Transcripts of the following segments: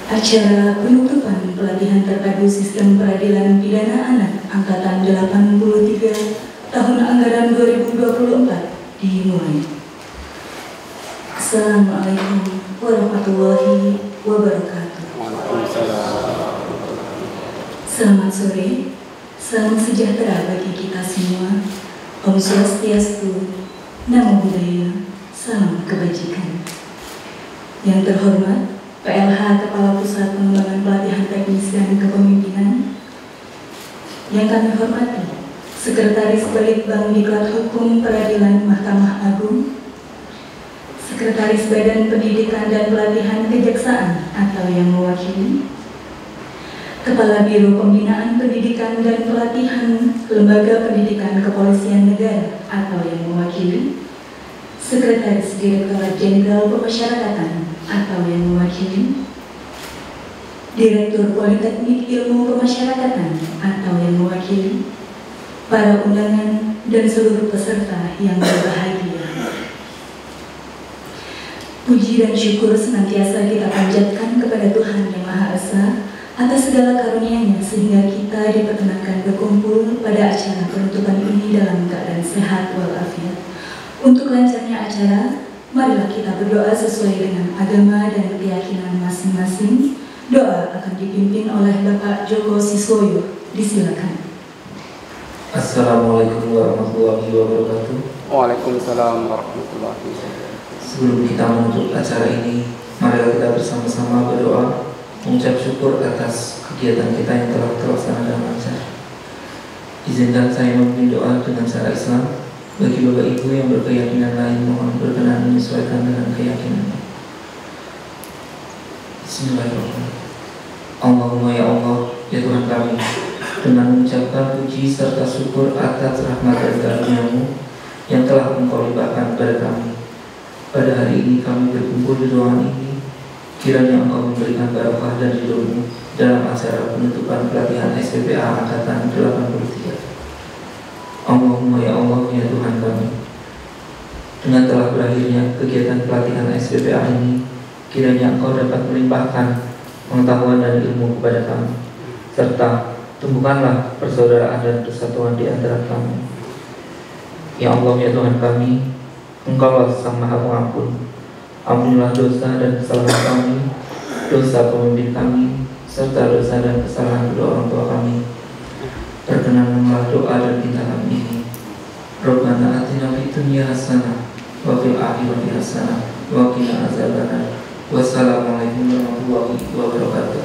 Acara penutupan pelatihan terpadu sistem peradilan pidana anak angkatan 83 tahun anggaran 2024 dimulai. Assalamualaikum warahmatullahi wabarakatuh. Selamat sore, salam sejahtera bagi kita semua. Om Swastiastu, Namo Buddhaya, salam kebajikan. Yang terhormat PLH Kepala Pusat Pengembangan Pelatihan Teknis dan Kepemimpinan, yang kami hormati Sekretaris Balitbang Diklat Hukum Peradilan Mahkamah Agung, Sekretaris Badan Pendidikan dan Pelatihan Kejaksaan atau yang mewakili, Kepala Biro Pembinaan Pendidikan dan Pelatihan Lembaga Pendidikan Kepolisian Negara atau yang mewakili, Sekretaris Direktorat Jenderal Pemasyarakatan atau yang mewakili, Direktur Politeknik Ilmu Pemasyarakatan atau yang mewakili, para undangan dan seluruh peserta yang berbahagia. Puji dan syukur senantiasa kita panjatkan kepada Tuhan Yang Maha Esa atas segala karunia-Nya sehingga kita diperkenankan berkumpul pada acara penutupan ini dalam keadaan sehat walafiat. Untuk lancarnya acara, marilah kita berdoa sesuai dengan agama dan keyakinan masing-masing. Doa akan dipimpin oleh Bapak Joko Siswoyo. Disilakan. Assalamualaikum warahmatullahi wabarakatuh. Waalaikumsalam warahmatullahi wabarakatuh. Sebelum kita menutup acara ini, marilah kita bersama-sama berdoa mengucap syukur atas kegiatan kita yang telah terlaksana dengan lancar. Izinkan saya memimpin doa dengan cara Islam. Bagi Bapak Ibu yang berkeyakinan lain, mohon berkenan menyesuaikan dengan keyakinannya. Bismillahirrahmanirrahim. Allahumma ya Allah, ya Tuhan kami, dengan mengucapkan puji serta syukur atas rahmat dan karunia-Mu yang telah Engkau limpahkan kepada kami. Pada hari ini kami berkumpul di ruangan ini. Kiranya Engkau memberikan barakah dan ridho-Mu dalam acara penutupan pelatihan SPPA Angkatan 83. Allahumma ya Allah, ya Tuhan kami, dengan telah berakhirnya kegiatan pelatihan SPPA ini, kiranya Engkau dapat melimpahkan pengetahuan dan ilmu kepada kami, serta tumbuhkanlah persaudaraan dan persatuan di antara kami. Ya Allah, ya Tuhan kami, Engkaulah Sang Maha Pengampun. Ampunilah dosa dan kesalahan kami, dosa pemimpin kami, serta dosa dan kesalahan kedua orang tua kami. Perkenankanlah doa dan minta kami ini. Rabbana atina fid dunya hasanah wa fil akhirati hasanah wa qina azabannar. Wassalamualaikum warahmatullahi wabarakatuh.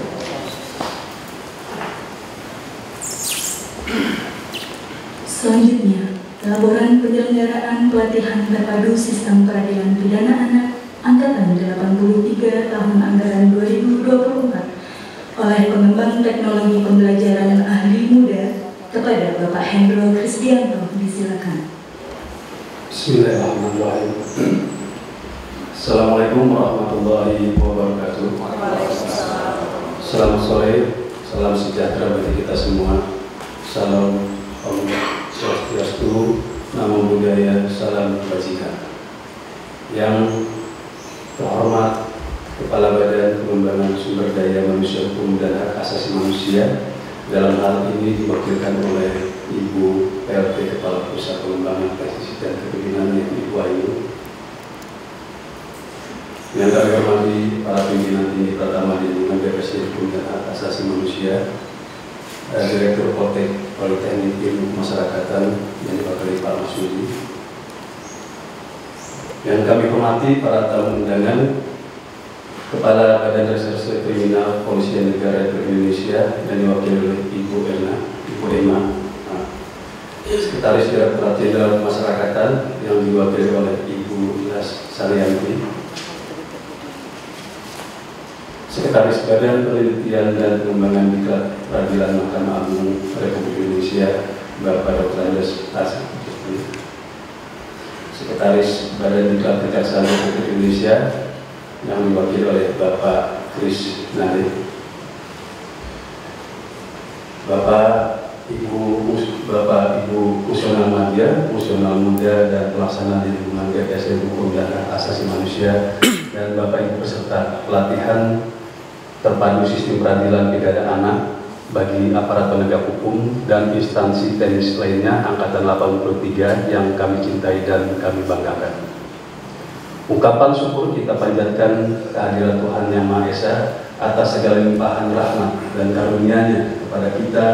Selanjutnya, laporan penyelenggaraan pelatihan terpadu sistem peradilan pidana anak angkatan 83 tahun anggaran 2024 oleh pengembang teknologi pembelajaran ahli muda kepada Bapak Hendro Kristianto. Disilakan. Bismillahirrahmanirrahim. Assalamualaikum warahmatullahi wabarakatuh. Selamat sore, salam sejahtera bagi kita semua. Salam Om Swastiastu, Namo Buddhaya, salam kebajikan. Yang terhormat Kepala Badan Pengembangan Sumber Daya Manusia Hukum dan Hak Asasi Manusia, dalam hal ini diwakilkan oleh Ibu PLT Kepala Pusat Pengembangan Teknis dan Kepemimpinan Ibu Ayu. Yang kami hormati para pimpinan tinggi pertama di Lembaga Hukum dan Hak Asasi Manusia, Direktur Politeknik Ilmu Pemasyarakatan yang diwakili Pak Masudi. Yang kami hormati para tamu undangan, Kepala Badan Reserse Kriminal Kepolisian Negara Republik Indonesia yang diwakili oleh Ibu Emma, Sekretaris Direktorat Jenderal Pemasyarakatan yang diwakili oleh Ibu Ilas Saryanti, Sekretaris Badan Penelitian dan Pengembangan Diklat Peradilan Mahkamah Agung Republik Indonesia Bapak Dr. Andes Asif, Sekretaris Badan Diklat Kejaksaan Republik Indonesia yang diwakili oleh Bapak Kris Nari, Bapak Ibu Fungsional Madya, Fungsional Muda dan Pelaksana di lingkungan BPSD Hukum dan Hak Asasi Manusia, dan Bapak Ibu peserta pelatihan terpadu sistem peradilan pidana anak bagi aparat penegak hukum dan instansi teknis lainnya Angkatan 83 yang kami cintai dan kami banggakan. Ungkapan syukur kita panjatkan kehadirat Tuhan Yang Maha Esa atas segala limpahan rahmat dan karunia-Nya kepada kita,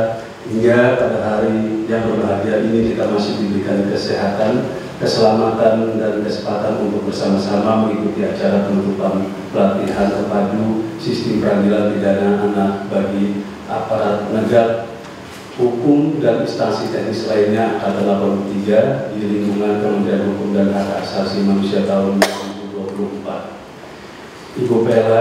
hingga pada hari yang berbahagia ini kita masih diberikan kesehatan, keselamatan, dan kesempatan untuk bersama-sama mengikuti acara penutupan pelatihan terpadu sistem peradilan pidana anak bagi aparat penegak hukum dan instansi teknis lainnya Angkatan 83 di lingkungan Kementerian Hukum dan Hak Asasi Manusia tahun 2024. Ibu PLH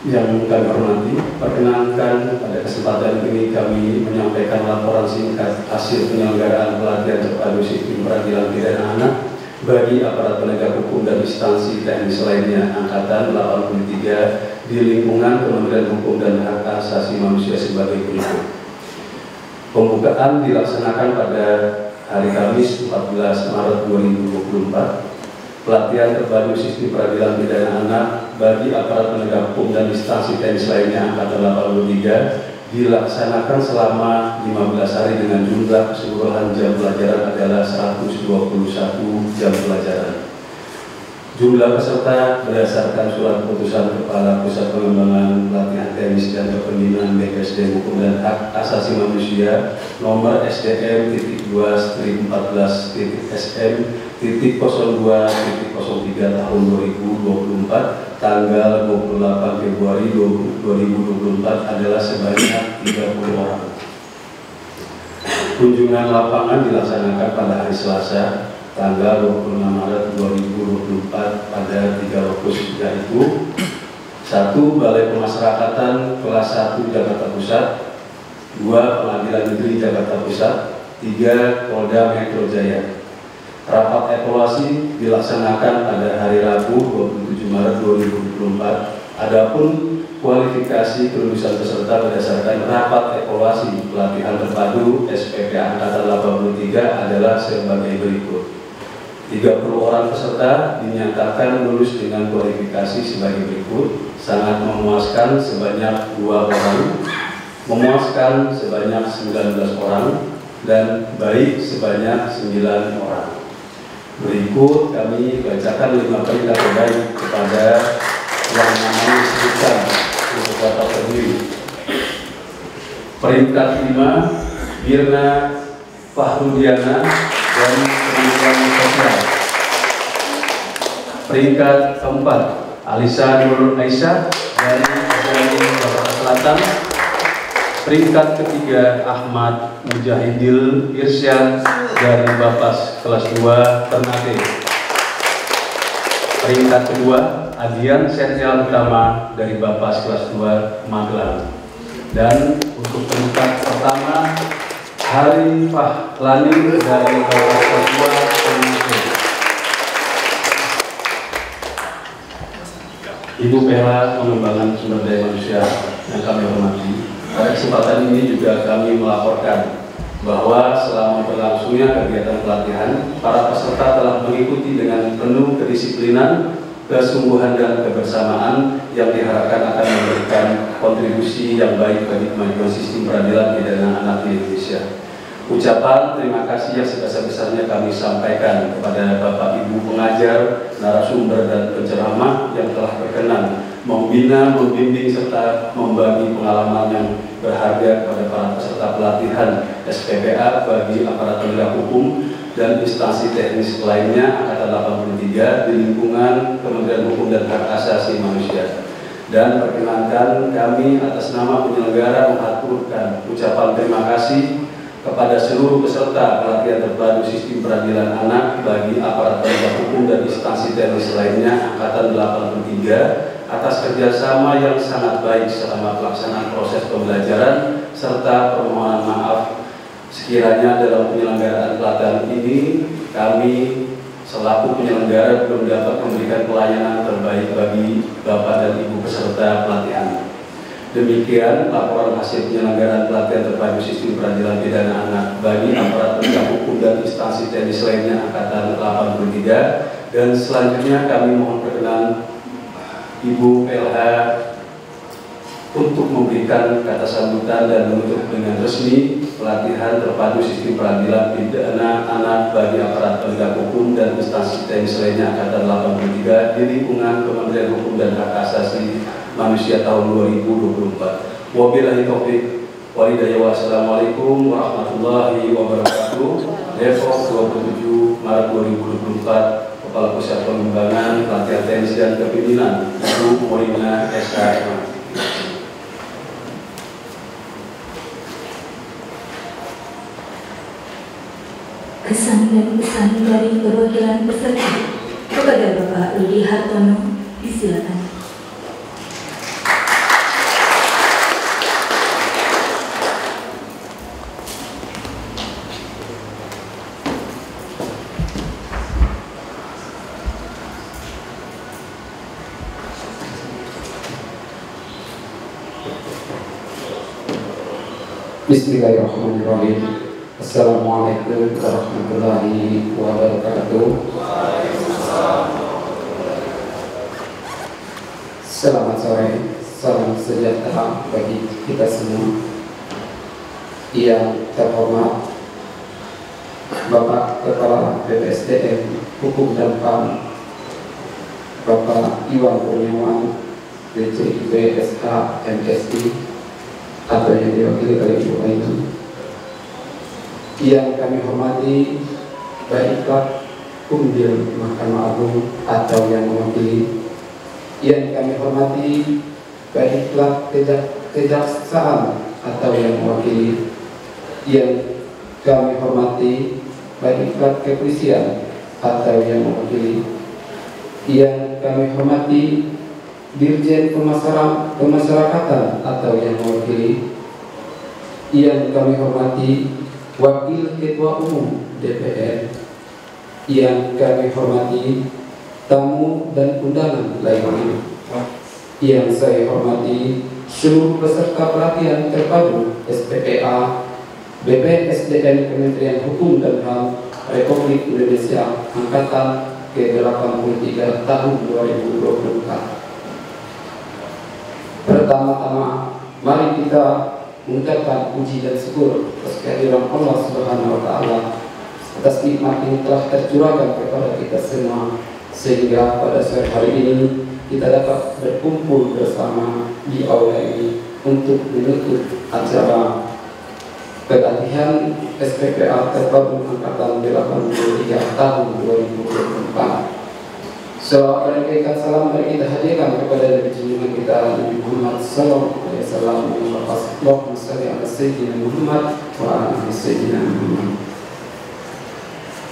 yang kami hormati, perkenankan pada kesempatan ini kami menyampaikan laporan singkat hasil penyelenggaraan pelatihan terpadu sistem peradilan pidana anak bagi aparat penegak hukum dan instansi teknis lainnya Angkatan 83 di lingkungan Kementerian Hukum dan Hak Asasi Manusia sebagai berikut. Pembukaan dilaksanakan pada hari Kamis 14 Maret 2024. Pelatihan terpadu sistem peradilan pidana anak bagi aparat penegak hukum dan instansi teknis lainnya Angkatan 83 dilaksanakan selama 15 hari dengan jumlah keseluruhan jam pelajaran adalah 121 jam pelajaran. Jumlah peserta berdasarkan surat keputusan Kepala Pusat Pengembangan Pelatihan Teknis dan Kepemimpinan BPSDM Hukum dan Hak Asasi Manusia nomor SDM-14-SM-02-03 tahun 2024 tanggal 28 Februari 2024 adalah sebanyak 30 orang. Kunjungan lapangan dilaksanakan pada hari Selasa tanggal 26 Maret 2024 pada 3 lokus, yaitu 1. Balai Pemasyarakatan kelas 1 Jakarta Pusat, 2. Pengadilan Negeri Jakarta Pusat, 3. Polda Metro Jaya. Rapat evaluasi dilaksanakan pada hari Rabu 27 Maret 2024. Adapun kualifikasi kelulusan peserta berdasarkan rapat evaluasi pelatihan terpadu SPP Angkatan 83 adalah sebagai berikut. 30 orang peserta dinyatakan lulus dengan kualifikasi sebagai berikut: sangat memuaskan sebanyak 2 orang, memuaskan sebanyak 19 orang, dan baik sebanyak 9 orang. Berikut kami bacakan 5 peringkat terbaik kepada yang namanya disebutkan untuk dapat terdiri. Peringkat 5, Birna Fahrudiana dan Pendidikan Sosial. Peringkat 4, Alisa Nur Aisyah dari Jakarta Selatan. Peringkat ketiga, Ahmad Mujahidil Irsyan dari Bapas kelas 2 Ternate. Peringkat kedua, Adian Setial Utama dari Bapas kelas 2 Magelang. Dan untuk peringkat pertama, Hari Fahlani dari Bapas kelas 2 Ternate. Ibu PLH Pengembangan Sumber Daya Manusia yang kami hormati, pada kesempatan ini juga kami melaporkan bahwa selama berlangsungnya kegiatan pelatihan, para peserta telah mengikuti dengan penuh kedisiplinan, kesungguhan, dan kebersamaan yang diharapkan akan memberikan kontribusi yang baik bagi kemajuan sistem peradilan pidana anak di Indonesia. Ucapan terima kasih yang sebesar-besarnya kami sampaikan kepada Bapak Ibu pengajar, narasumber, dan penceramah yang telah berkenan membina, membimbing, serta membagi pengalaman yang berharga kepada para peserta pelatihan SPPA bagi aparat penegak hukum dan instansi teknis lainnya Angkatan 83 di lingkungan Kementerian Hukum dan Hak Asasi Manusia. Dan perkenankan kami atas nama penyelenggara mengaturkan ucapan terima kasih kepada seluruh peserta pelatihan terpadu sistem peradilan anak bagi aparat penegak hukum dan instansi teknis lainnya Angkatan 83 atas kerjasama yang sangat baik selama pelaksanaan proses pembelajaran, serta permohonan maaf sekiranya dalam penyelenggaraan pelatihan ini kami selaku penyelenggara belum dapat memberikan pelayanan terbaik bagi Bapak dan Ibu peserta pelatihan. Demikian laporan hasil penyelenggaraan pelatihan terpadu sistem peradilan pidana anak bagi aparat penegak hukum dan instansi teknis lainnya Angkatan 83. Dan selanjutnya kami mohon perkenan Ibu PLH untuk memberikan kata sambutan dan menutup dengan resmi pelatihan terpadu sistem peradilan pidana anak bagi aparat penegak hukum dan instansi teknis lainnya Angkatan 83 di lingkungan Kementerian Hukum dan Hak Asasi Manusia tahun 2024. Wabillahi taufiq wal hidayah. Wassalamualaikum warahmatullahi wabarakatuh. Depok 27 Maret 2024. Kepala Pusat Pengembangan Pelatihan Teknis dan Kepemimpinan Ibu Morina S.A. Kesan dan pesan dari perwakilan peserta kepada Bapak Rudi Hartono, disilakan. Bismillahirrahmanirrahim. Assalamualaikum warahmatullahi wabarakatuh. Selamat sore, salam sejahtera bagi kita semua. Yang terhormat Bapak Kepala BPSDM Hukum dan HAM, Bapak Iwan Kurniawan, DCIB SH MSI, atau yang diwakili oleh Ibu Aini. Yang kami hormati baiklah Umbil Mahkamah Agung atau yang mewakili, yang kami hormati baiklah kejaksaan atau yang mewakili, yang kami hormati baiklah kepolisian atau yang mewakili, yang kami hormati Dirjen Pemasyarakatan atau yang mewakili, yang kami hormati Wakil Ketua Umum DPR, yang kami hormati tamu dan undangan lainnya, yang saya hormati seluruh peserta pelatihan terpadu SPPA BPSDM Kementerian Hukum dan HAM Republik Indonesia Angkatan ke-83 tahun 2024. Pertama-tama, mari kita mengucapkan puji dan syukur atas kehadiran Allah Subhanahu wa Ta'ala atas nikmat yang telah tercurahkan kepada kita semua, sehingga pada sore hari ini kita dapat berkumpul bersama di aula ini untuk menutup acara pelatihan SPPA terpadu Angkatan 83 tahun 2024. Salawat dan salam mari kita hadirkan kepada Nabi junjungan kita Nabi Muhammad sallallahu alaihi wasallam. Allahumma shalli ala sayyidina Muhammad wa ala ali sayyidina Muhammad.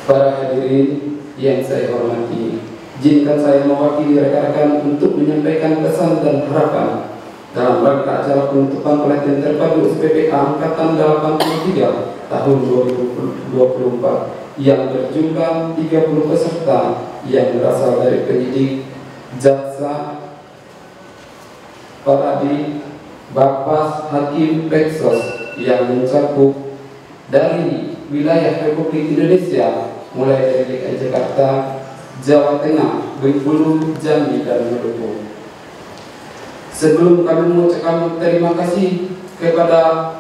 Para hadirin yang saya hormati, izinkan saya mewakili rekan-rekan untuk menyampaikan pesan dan harapan dalam rangka acara penutupan pelatihan terpadu SPPA Angkatan 83 tahun 2024 yang berjumlah 30 peserta yang berasal dari penyidik, jaksa, paradi, bapas, hakim, peksos yang mencakup dari wilayah Republik Indonesia mulai dari DKI Jakarta, Jawa Tengah, Bengkulu, Jambi, dan Maluku. Sebelum kami mengucapkan terima kasih kepada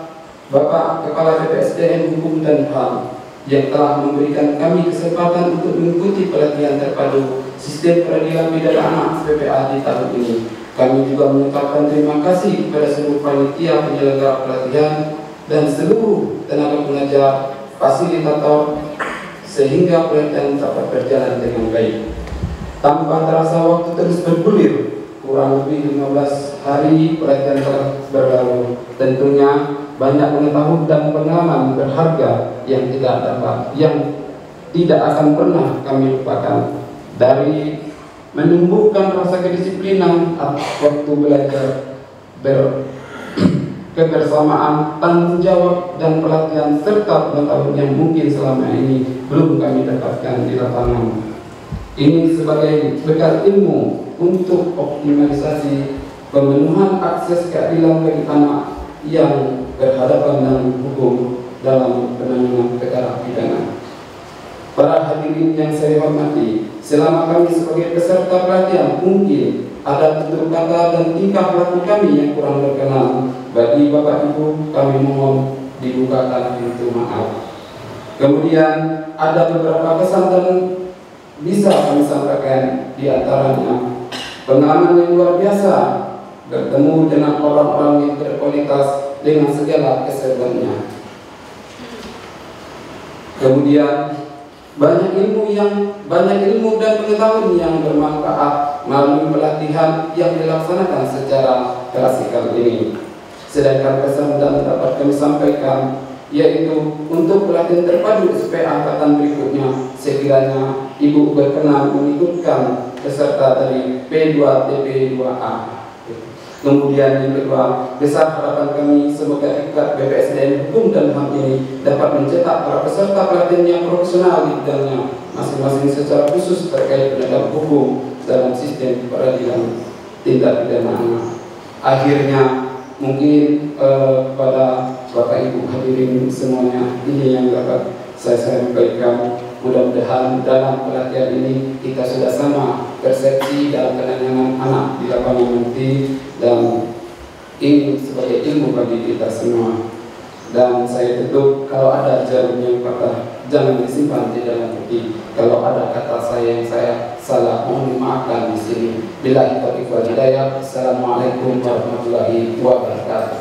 Bapak Kepala BPSDM Hukum dan HAM yang telah memberikan kami kesempatan untuk mengikuti pelatihan terpadu sistem peradilan pidana anak SPPA di tahun ini. Kami juga mengucapkan terima kasih kepada seluruh panitia penyelenggara pelatihan dan seluruh tenaga pengajar, fasilitator, sehingga pelatihan dapat berjalan dengan baik. Tanpa terasa waktu terus bergulir, kurang lebih 15 hari pelatihan telah berlalu. Tentunya banyak pengetahuan dan pengalaman berharga yang tidak akan pernah kami lupakan, dari menumbuhkan rasa kedisiplinan waktu belajar, kebersamaan, tanggung jawab, dan pelatihan serta pengetahuan yang mungkin selama ini belum kami dapatkan di lapangan. Ini sebagai bekal ilmu untuk optimalisasi pemenuhan akses keadilan bagi anak yang berhadapan dengan hukum dalam penanganan perkara pidana. Para hadirin yang saya hormati, selama kami sebagai peserta pelatihan mungkin ada tutur kata dan tingkah laku kami yang kurang berkenan, bagi Bapak Ibu kami mohon dibukakan pintu maaf. Kemudian ada beberapa pesan dan bisa kami sampaikan, di antaranya pengalaman yang luar biasa bertemu dengan orang-orang yang berkualitas dengan segala keseruannya. Kemudian banyak ilmu dan pengetahuan yang bermanfaat melalui pelatihan yang dilaksanakan secara klasikal ini. Sedangkan pesan dan dapat kami sampaikan yaitu untuk pelatihan terpadu SPA angkatan berikutnya, sekiranya Ibu berkenan mengikutkan peserta dari P2TP2A. Kemudian yang kedua, besar harapan kami semoga ikut BPSDM Hukum dan HAM ini dapat mencetak para peserta pelatihan yang profesional di bidangnya masing-masing secara khusus terkait penegak hukum dalam sistem peradilan tindak pidana anak. Akhirnya mungkin pada Bapak Ibu hadirin semuanya, ini yang dapat saya sampaikan. Mudah-mudahan dalam pelatihan ini kita sudah sama persepsi dalam penanganan anak di lapangan nanti, dan ini sebagai ilmu bagi kita semua. Dan saya tutup, kalau ada jarum yang patah jangan disimpan di dalam hati. Kalau ada kata saya yang saya salah, mohon dimaafkan di sini. Billahi taufiq wal hidayah. Assalamualaikum warahmatullahi wabarakatuh.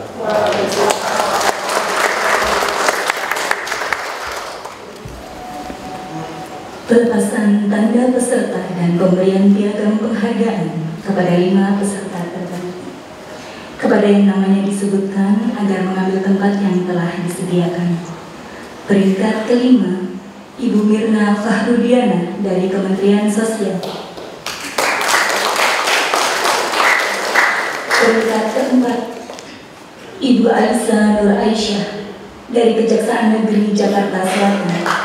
Pelepasan tanda peserta dan pemberian piagam penghargaan kepada 5 peserta terbaik. Kepada yang namanya disebutkan agar mengambil tempat yang telah disediakan. Peringkat kelima, Ibu Mirna Fahrudiana dari Kementerian Sosial. Peringkat keempat, Ibu Alisa Nur Aisyah dari Kejaksaan Negeri Jakarta Selatan.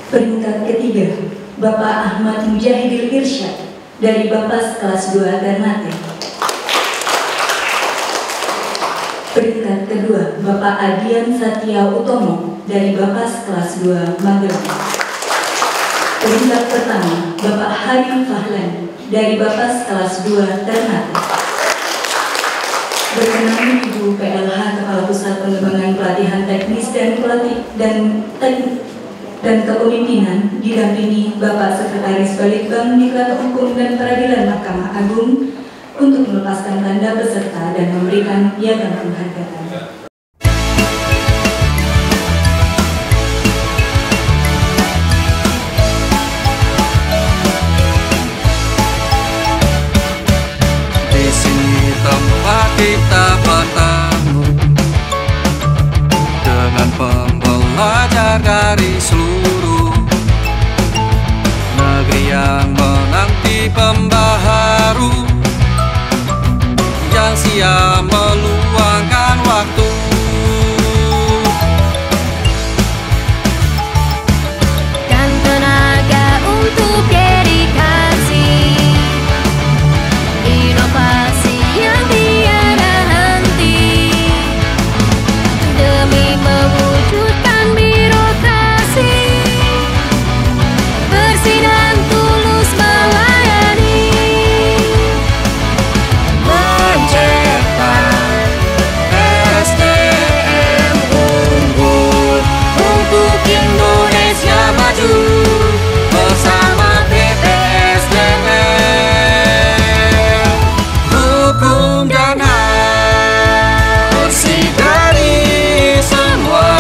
Peringkat ketiga, Bapak Ahmad Mujahidil Irsyad dari Bapas kelas 2 Ternate. Peringkat kedua, Bapak Adian Satya Utomo dari Bapas kelas 2 Magelang. Peringkat pertama, Bapak Hari Fahlan dari Bapas kelas 2 Ternate. Berkenan Ibu PLH Kepala Pusat Pengembangan Pelatihan Teknis dan Kepemimpinan didampingi Bapak Sekretaris Balitbang Diklat Hukum dan Peradilan Mahkamah Agung untuk melepaskan tanda peserta dan memberikan piagam penghargaan. Di sini tempat kita bertemu dengan pembelajar dari seluruh negeri yang menanti pembaharu, yang siap meluangkan waktu. Dan tenaga untuk dedikasi, inovasi yang tiada henti, demi mewujudkan birokrasi bersih dan tulus melayani, Mencetak SDM unggul untuk Indonesia maju bersama BPSDM Hukum dan HAM. Bersih dari semua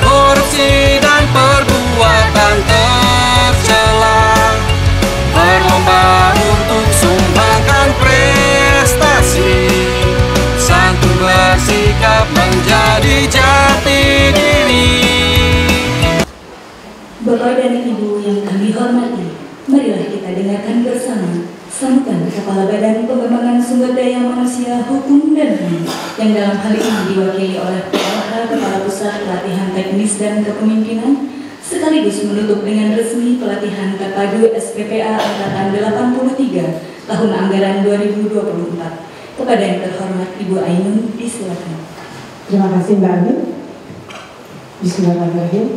korupsi dan perbuatan tercela, berlomba untuk sumbangkan prestasi, santun bersikap menjadi jati diri. Bapak dan Ibu yang kami hormati, marilah kita dengarkan bersama sambutan Kepala Badan Pengembangan Sumber Daya Manusia Hukum dan HAM yang dalam hal ini diwakili oleh PLH Kepala Pusat Pelatihan Teknis dan Kepemimpinan, sekaligus menutup dengan resmi pelatihan terpadu SPPA Angkatan 83 tahun anggaran 2024. Kepada yang terhormat Ibu Ainun, disilakan. Terima kasih Mbak Ani. Bismillahirrahmanirrahim.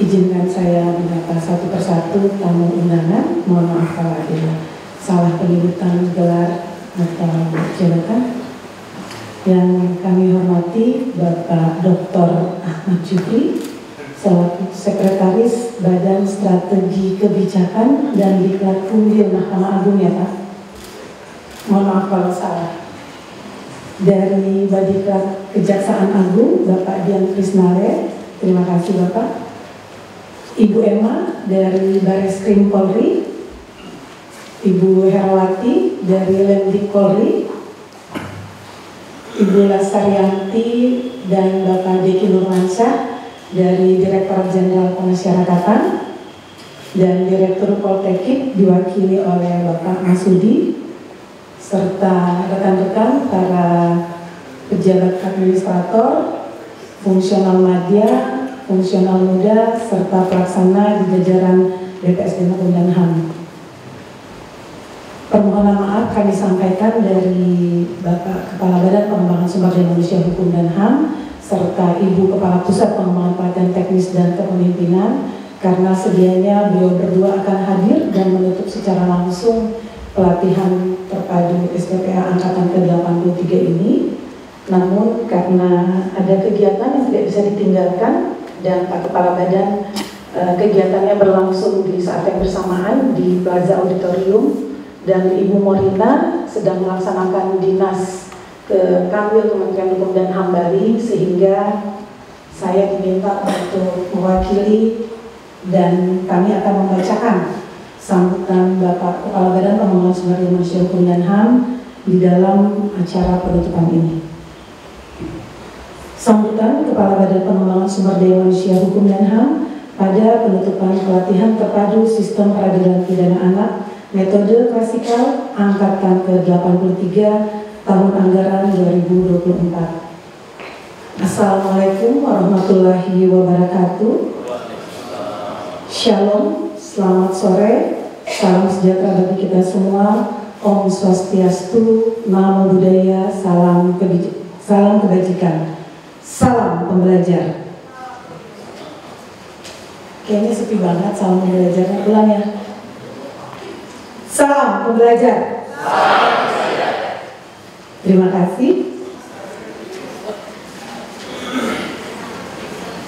Izinkan saya menyapa satu persatu tamu undangan. Mohon maaf kalau ada salah penyebutan gelar atau jabatan. Yang kami hormati Bapak Dr. Ahmad Jufri selaku Sekretaris Badan Strategi Kebijakan dan Diklat Unggil Mahkamah Agung ya Pak. Mohon maaf kalau salah. Dari Badiklat Kejaksaan Agung Bapak Dian Krisnare, terima kasih Bapak. Ibu Emma dari Bareskrim Polri, Ibu Herawati dari Lemdik Polri, Ibu Lasarianti dan Bapak Deki Nurmansyah dari Direktorat Jenderal Pemasyarakatan, dan Direktur Poltekip diwakili oleh Bapak Masudi, serta rekan-rekan para pejabat administrator, fungsional madya, fungsional muda, serta pelaksana di jajaran BPSDM Hukum dan HAM. Permohonan maaf kami sampaikan dari Bapak Kepala Badan Pengembangan Sumber Daya Manusia Hukum dan HAM serta Ibu Kepala Pusat Pengembangan Pelatihan Teknis dan Kepemimpinan, karena sedianya beliau berdua akan hadir dan menutup secara langsung pelatihan terpadu STPA Angkatan ke-83 ini. Namun karena ada kegiatan yang tidak bisa ditinggalkan dan Pak Kepala Badan kegiatannya berlangsung di saat yang bersamaan di Plaza Auditorium, dan Ibu Morina sedang melaksanakan dinas ke Kanwil Kementerian Hukum dan HAM Bali, sehingga saya diminta untuk mewakili dan kami akan membacakan sambutan Bapak Kepala Badan Pengembangan Sumber Daya Manusia Hukum dan HAM di dalam acara penutupan ini. Sambutan Kepala Badan Pengembangan Sumber Daya Manusia Hukum dan HAM pada penutupan pelatihan terpadu Sistem Peradilan Pidana Anak Metode Klasikal Angkatan ke-83 Tahun Anggaran 2024. Assalamualaikum warahmatullahi wabarakatuh. Shalom, selamat sore, salam sejahtera bagi kita semua. Om Swastiastu, Namo Buddhaya, salam kebajikan. Salam pembelajar. Kayaknya sepi banget salam pembelajarnya. Ulang ya. Salam pembelajar. Salam pembelajar. Terima kasih.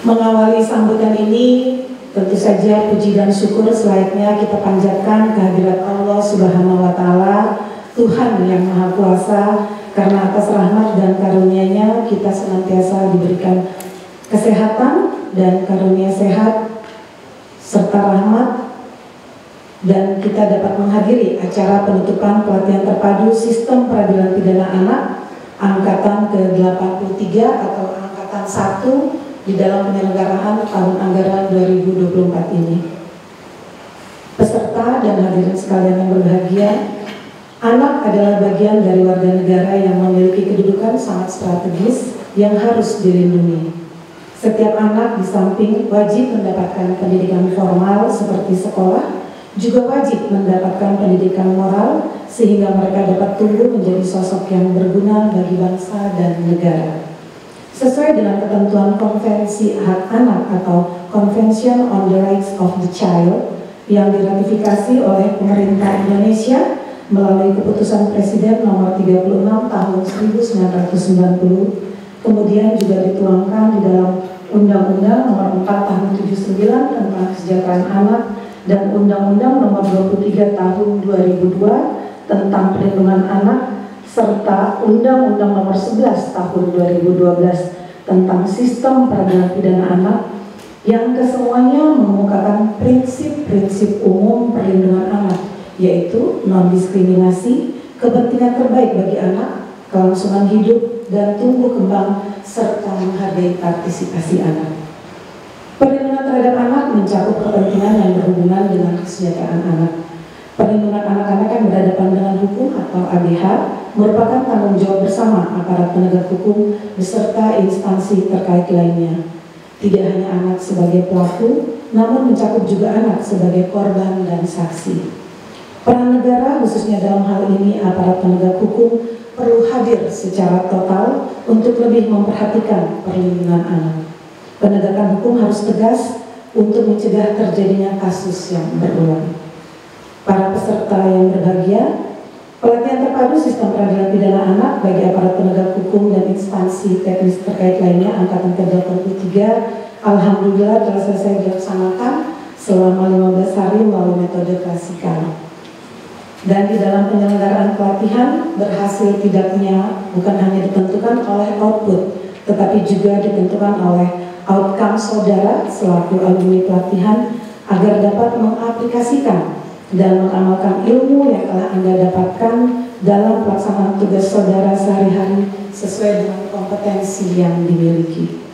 Mengawali sambutan ini, tentu saja puji dan syukur selayaknya kita panjatkan kehadirat Allah Subhanahu wa Ta'ala, Tuhan yang Maha Kuasa, karena atas rahmat dan karunia-Nya kita senantiasa diberikan kesehatan dan karunia sehat serta rahmat, dan kita dapat menghadiri acara penutupan pelatihan terpadu Sistem Peradilan Pidana Anak Angkatan ke-83 atau Angkatan 1 di dalam penyelenggaraan tahun anggaran 2024 ini. Peserta dan hadirin sekalian yang berbahagia, anak adalah bagian dari warga negara yang memiliki kedudukan sangat strategis yang harus dilindungi. Setiap anak di samping wajib mendapatkan pendidikan formal seperti sekolah, juga wajib mendapatkan pendidikan moral sehingga mereka dapat tumbuh menjadi sosok yang berguna bagi bangsa dan negara. Sesuai dengan ketentuan Konvensi Hak Anak atau Convention on the Rights of the Child yang diratifikasi oleh pemerintah Indonesia melalui keputusan Presiden nomor 36 tahun 1990, kemudian juga dituangkan di dalam Undang-Undang nomor 4 tahun 79 tentang kesejahteraan anak dan Undang-Undang nomor 23 tahun 2002 tentang perlindungan anak, serta Undang-Undang nomor 11 tahun 2012 tentang Sistem Peradilan Pidana Anak, yang kesemuanya mengemukakan prinsip-prinsip umum perlindungan anak, yaitu non-diskriminasi, kepentingan terbaik bagi anak, kelangsungan hidup dan tumbuh kembang, serta menghargai partisipasi anak. Perlindungan terhadap anak mencakup kepentingan yang berhubungan dengan kesejahteraan anak. Perlindungan anak-anak yang berhadapan dengan hukum atau ABH merupakan tanggung jawab bersama aparat penegak hukum beserta instansi terkait lainnya. Tidak hanya anak sebagai pelaku, namun mencakup juga anak sebagai korban dan saksi. Peran negara, khususnya dalam hal ini aparat penegak hukum, perlu hadir secara total untuk lebih memperhatikan perlindungan anak. Penegakan hukum harus tegas, untuk mencegah terjadinya kasus yang berulang. Para peserta yang berbahagia, pelatihan terpadu sistem peradilan pidana anak bagi aparat penegak hukum dan instansi teknis terkait lainnya angkatan ke-83 alhamdulillah telah selesai dilaksanakan selama 15 hari melalui metode klasikal. Dan di dalam penyelenggaraan pelatihan berhasil tidaknya bukan hanya ditentukan oleh output, tetapi juga ditentukan oleh outcome saudara selaku alumni pelatihan agar dapat mengaplikasikan dan mengamalkan ilmu yang telah Anda dapatkan dalam pelaksanaan tugas saudara sehari-hari sesuai dengan kompetensi yang dimiliki.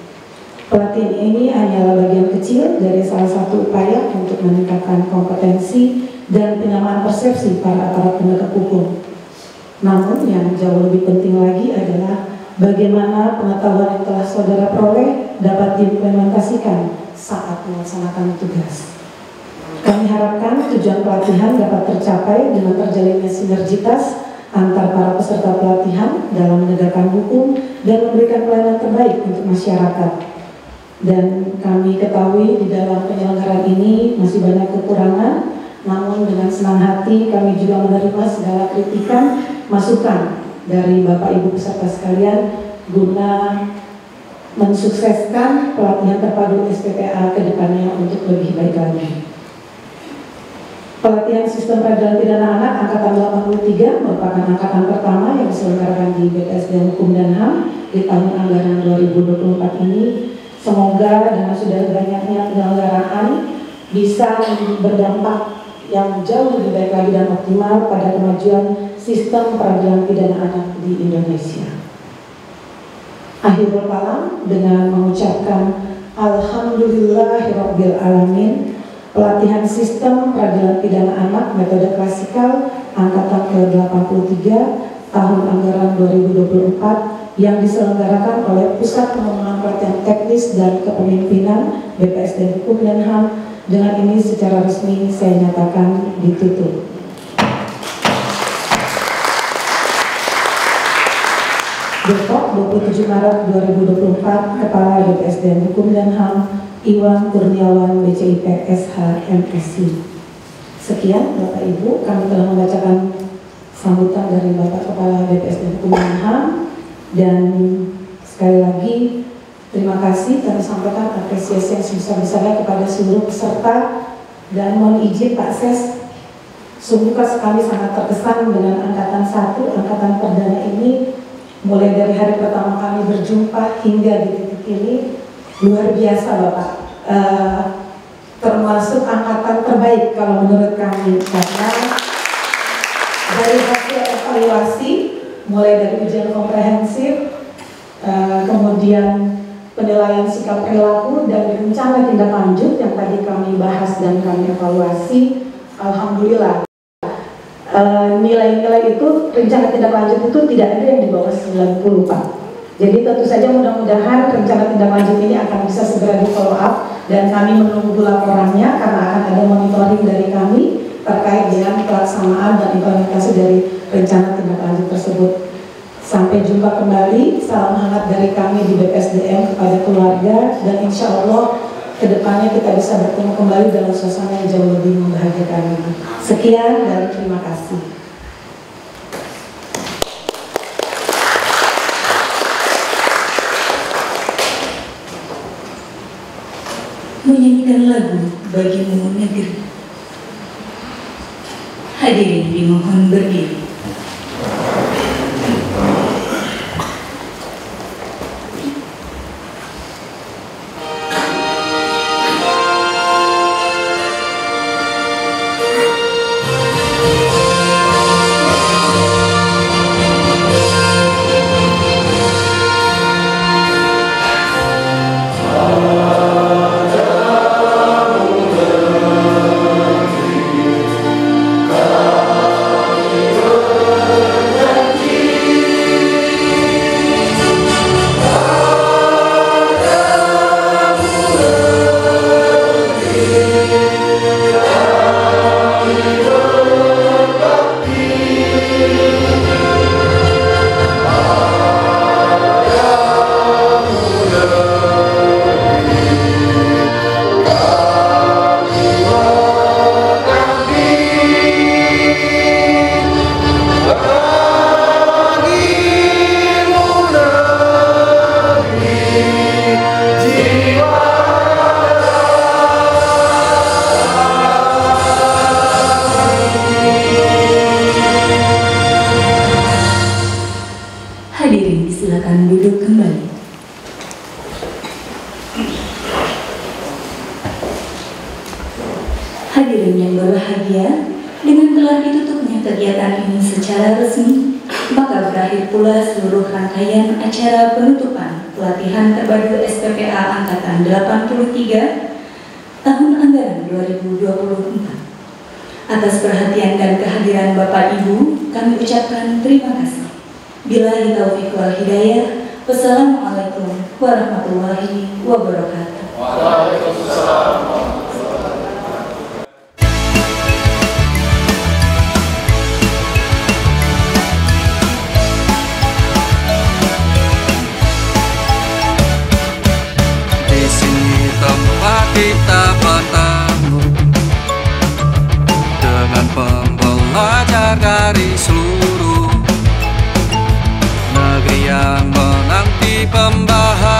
Pelatihan ini hanyalah bagian kecil dari salah satu upaya untuk meningkatkan kompetensi dan penyamaan persepsi para aparat penegak hukum. Namun yang jauh lebih penting lagi adalah bagaimana pengetahuan yang telah saudara peroleh dapat diimplementasikan saat melaksanakan tugas. Kami harapkan tujuan pelatihan dapat tercapai dengan terjalinnya sinergitas antar para peserta pelatihan dalam menegakkan hukum dan memberikan pelayanan terbaik untuk masyarakat. Dan kami ketahui di dalam penyelenggaraan ini masih banyak kekurangan, namun dengan senang hati kami juga menerima segala kritikan, masukan dari Bapak Ibu peserta sekalian guna mensukseskan pelatihan terpadu SPPA ke depannya untuk lebih baik lagi. Pelatihan sistem peradilan pidana anak angkatan 83 merupakan angkatan pertama yang diselenggarakan di BPSDM Hukum dan HAM di tahun anggaran 2024 ini. Semoga dengan sudah banyaknya penyelenggaraan bisa berdampak yang jauh lebih baik lagi dan optimal pada kemajuan sistem peradilan pidana anak di Indonesia. Akhirul kalam dengan mengucapkan Alhamdulillahirabbil alamin, pelatihan sistem peradilan pidana anak metode klasikal angkatan ke-83 tahun anggaran 2024 yang diselenggarakan oleh Pusat Pengembangan Pelatihan Teknis dan Kepemimpinan BPSDM Hukum dan HAM dengan ini secara resmi saya nyatakan ditutup. Depok 27 Maret 2024, Kepala BPSDM Hukum dan HAM Iwan Kurniawan BCIP SH MSI. Sekian Bapak Ibu, kami telah membacakan sambutan dari Bapak Kepala BPSDM Hukum dan HAM, dan sekali lagi terima kasih kami sampaikan apresiasi yang sebesar-besarnya kepada seluruh peserta, dan mohon izin Pak Ses, sungguh sekali sangat terkesan dengan angkatan 1, angkatan perdana ini. Mulai dari hari pertama kami berjumpa hingga di titik ini luar biasa Bapak, termasuk angkatan terbaik kalau menurut kami, karena dari hasil evaluasi mulai dari ujian komprehensif, kemudian penilaian sikap perilaku dan rencana tindak lanjut yang tadi kami bahas dan kami evaluasi, alhamdulillah nilai-nilai itu, rencana tindak lanjut itu tidak ada yang di bawah 90 Pak. Jadi tentu saja mudah-mudahan rencana tindak lanjut ini akan bisa segera di follow up, dan kami menunggu laporannya karena akan ada monitoring dari kami terkait dengan pelaksanaan dan implementasi dari rencana tindak lanjut tersebut. Sampai jumpa kembali, salam hangat dari kami di BPSDM kepada keluarga, dan insya Allah kedepannya kita bisa bertemu kembali dalam suasana yang jauh lebih membahagiakan. Sekian dan terima kasih. Menyanyikan lagu bagimu negeri. Hadirin dimohon berdiri. Kami Dengan telah ditutupnya kegiatan ini secara resmi, maka berakhir pula seluruh rangkaian acara penutupan pelatihan terpadu SPPA Angkatan 83 tahun anggaran 2024. Atas perhatian dan kehadiran Bapak Ibu, kami ucapkan terima kasih. Billahi taufiq wal hidayah. Wassalamualaikum warahmatullahi wabarakatuh. Waalaikumsalam. Di sini tempat kita bertemu dengan pembelajar dari seluruh negeri yang menanti pembahasan